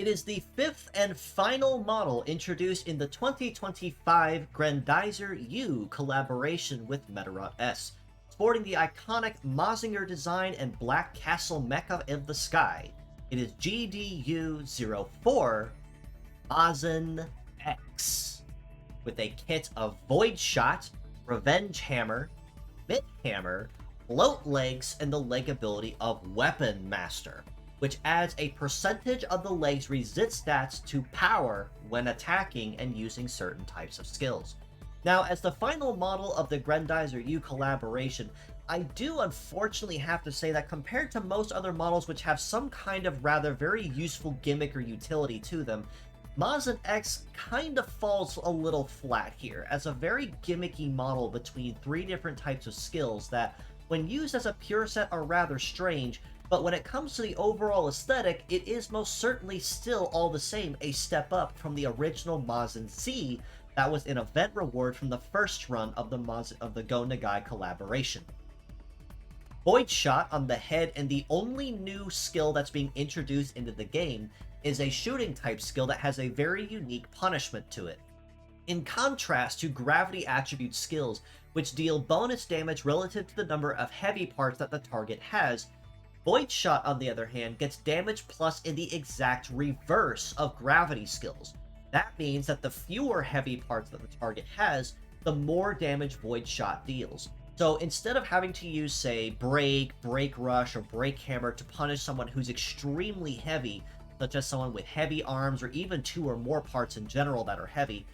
It is the fifth and final model introduced in the 2025 Grendizer U collaboration with Medarot S, sporting the iconic Mazinger design and Black Castle mecha of the sky. It is GDU04 Mazin-X, with a kit of Void Shot, Revenge Hammer, Emit Hammer, Float Legs, and the leg ability of Weapon Master, which adds a percentage of the leg's resist stats to power when attacking and using certain types of skills. Now, as the final model of the Grendizer U collaboration, I do unfortunately have to say that compared to most other models which have some kind of rather very useful gimmick or utility to them, Mazin-X kind of falls a little flat here, as a very gimmicky model between three different types of skills that, when used as a pure set, are rather strange, but when it comes to the overall aesthetic, it is most certainly still all the same a step up from the original Mazinger Z that was an event reward from the first run of the Go Nagai collaboration. Void Shot on the head, and the only new skill that's being introduced into the game, is a shooting type skill that has a very unique punishment to it. In contrast to gravity attribute skills, which deal bonus damage relative to the number of heavy parts that the target has, Void Shot, on the other hand, gets damage plus in the exact reverse of gravity skills. That means that the fewer heavy parts that the target has, the more damage Void Shot deals. So instead of having to use, say, Break, Break Rush, or Break Hammer to punish someone who's extremely heavy, such as someone with heavy arms or even two or more parts in general that are heavy,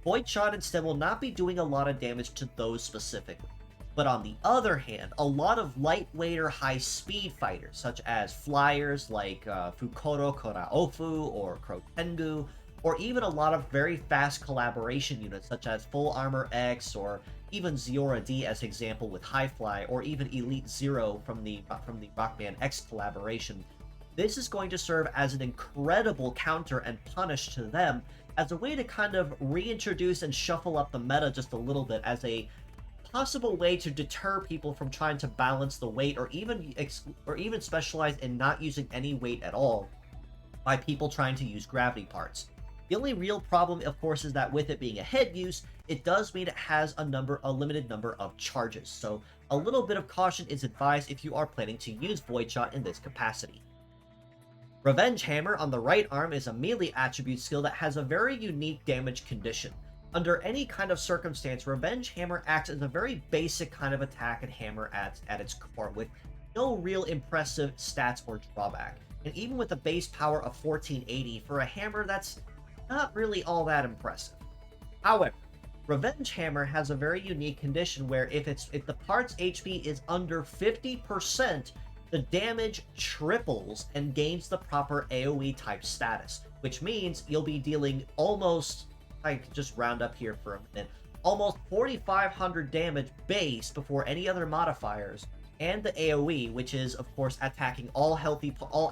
Void Shot instead will not be doing a lot of damage to those specifically. But on the other hand, a lot of lightweight or high-speed fighters, such as flyers like Fukuro Koraofu or Krotengu, or even a lot of very fast collaboration units such as Full Armor X, or even Ziora D as example with High Fly, or even Elite Zero from the Rockman X collaboration, this is going to serve as an incredible counter and punish to them, as a way to kind of reintroduce and shuffle up the meta just a little bit, as a possible way to deter people from trying to balance the weight, or even specialize in not using any weight at all by people trying to use gravity parts. The only real problem, of course, is that with it being a head use, it does mean it has a limited number of charges, so a little bit of caution is advised if you are planning to use Void Shot in this capacity. Revenge Hammer on the right arm is a melee attribute skill that has a very unique damage condition. Under any kind of circumstance, Revenge Hammer acts as a very basic kind of attack and hammer at its core, with no real impressive stats or drawback. And even with a base power of 1480, for a hammer, that's not really all that impressive. However, Revenge Hammer has a very unique condition where if the part's HP is under 50%, the damage triples and gains the proper AoE type status, which means you'll be dealing almost, I can just round up here for a minute, almost 4,500 damage base before any other modifiers, and the AoE, which is, of course, attacking all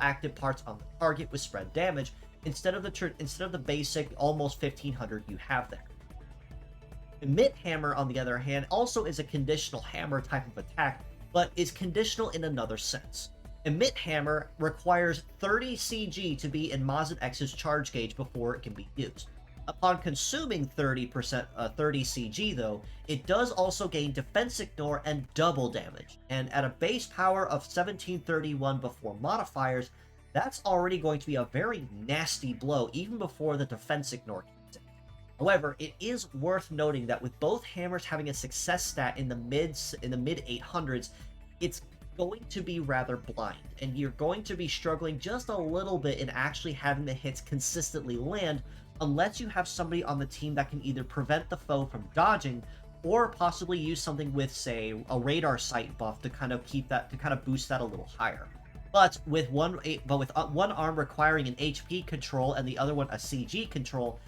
active parts on the target with spread damage, instead of the basic almost 1,500 you have there. Emit Hammer, on the other hand, also is a conditional hammer type of attack, but is conditional in another sense. Emit Hammer requires 30 CG to be in Mazin-X's charge gauge before it can be used. Upon consuming 30 CG, though, it does also gain Defense Ignore and double damage, and at a base power of 1731 before modifiers, that's already going to be a very nasty blow even before the Defense Ignore kicks in. However, it is worth noting that with both hammers having a success stat in the mid 800s, it's going to be rather blind, and you're going to be struggling just a little bit in actually having the hits consistently land, unless you have somebody on the team that can either prevent the foe from dodging, or possibly use something with, say, a radar sight buff to kind of boost that a little higher. But with one arm requiring an HP control and the other one a CG control,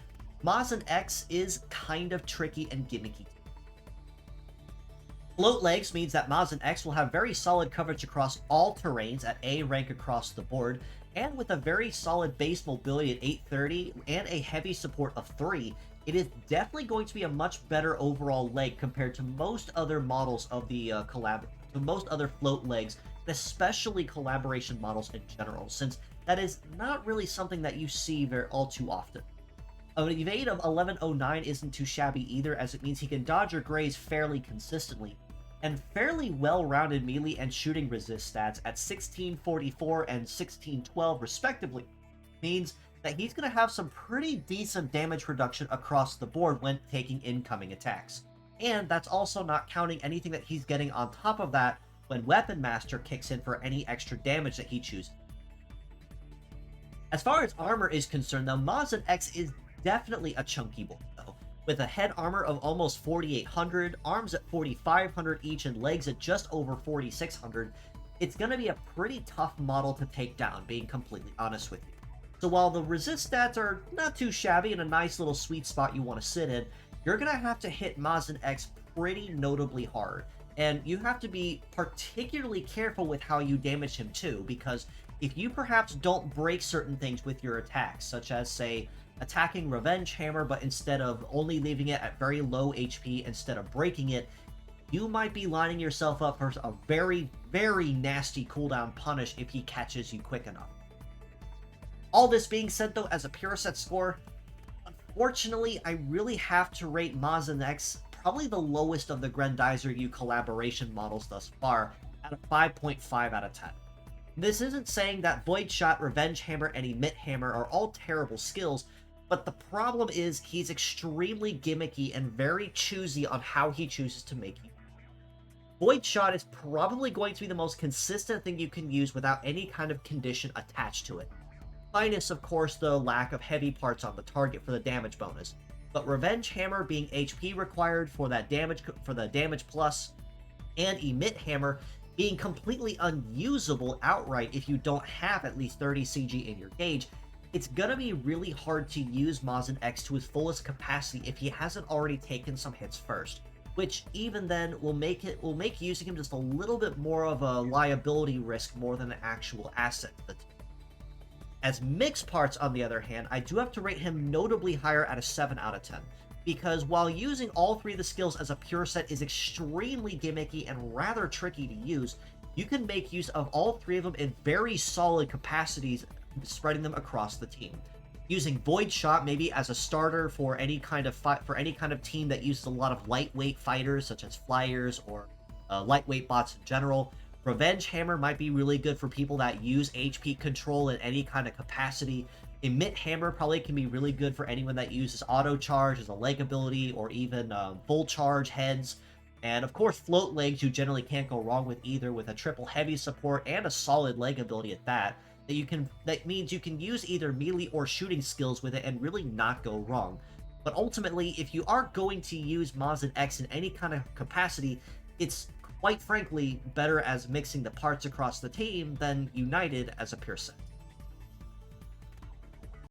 Mazin-X is kind of tricky and gimmicky. Float Legs means that Mazin-X will have very solid coverage across all terrains at A rank across the board, and with a very solid base mobility at 830 and a heavy support of 3, it is definitely going to be a much better overall leg compared to most other models of the most other float legs, especially collaboration models in general, since that is not really something that you see all too often. An evade of 1109 isn't too shabby either, as it means he can dodge or graze fairly consistently, and fairly well-rounded melee and shooting resist stats at 1644 and 1612 respectively means that he's going to have some pretty decent damage reduction across the board when taking incoming attacks. And that's also not counting anything that he's getting on top of that when Weapon Master kicks in for any extra damage that he chooses. As far as armor is concerned, though, Mazin-X is definitely a chunky boy, though. With a head armor of almost 4,800, arms at 4,500 each, and legs at just over 4,600, it's going to be a pretty tough model to take down, being completely honest with you. So while the resist stats are not too shabby and a nice little sweet spot you want to sit in, you're going to have to hit Mazin-X pretty notably hard. And you have to be particularly careful with how you damage him too, because if you perhaps don't break certain things with your attacks, such as, say, attacking Revenge Hammer, but instead of only leaving it at very low HP instead of breaking it, you might be lining yourself up for a very, very nasty cooldown punish if he catches you quick enough. All this being said, though, as a pure set score, unfortunately, I really have to rate Mazin-X probably the lowest of the Grendizer U collaboration models thus far, at a 5.5 out of 10. This isn't saying that Void Shot, Revenge Hammer, and Emit Hammer are all terrible skills, but the problem is he's extremely gimmicky and very choosy on how he chooses to make you. Void Shot is probably going to be the most consistent thing you can use without any kind of condition attached to it. Minus, of course, the lack of heavy parts on the target for the damage bonus. But Revenge Hammer being HP required for that damage plus, and Emit Hammer being completely unusable outright if you don't have at least 30 CG in your gauge, it's gonna be really hard to use Mazin-X to his fullest capacity if he hasn't already taken some hits first, which even then will make using him just a little bit more of a liability risk more than an actual asset. As mixed parts, on the other hand, I do have to rate him notably higher at a 7 out of 10. Because while using all three of the skills as a pure set is extremely gimmicky and rather tricky to use, you can make use of all three of them in very solid capacities, spreading them across the team. Using Void Shot maybe as a starter for any kind of team that uses a lot of lightweight fighters, such as flyers or lightweight bots in general. Revenge Hammer might be really good for people that use HP control in any kind of capacity. Emit Hammer probably can be really good for anyone that uses auto charge as a leg ability, or even full charge heads. And of course, float legs you generally can't go wrong with either, with a triple heavy support and a solid leg ability at that. That means you can use either melee or shooting skills with it and really not go wrong. But ultimately, if you are going to use Mazin-X in any kind of capacity, it's quite frankly better as mixing the parts across the team than united as a pure set.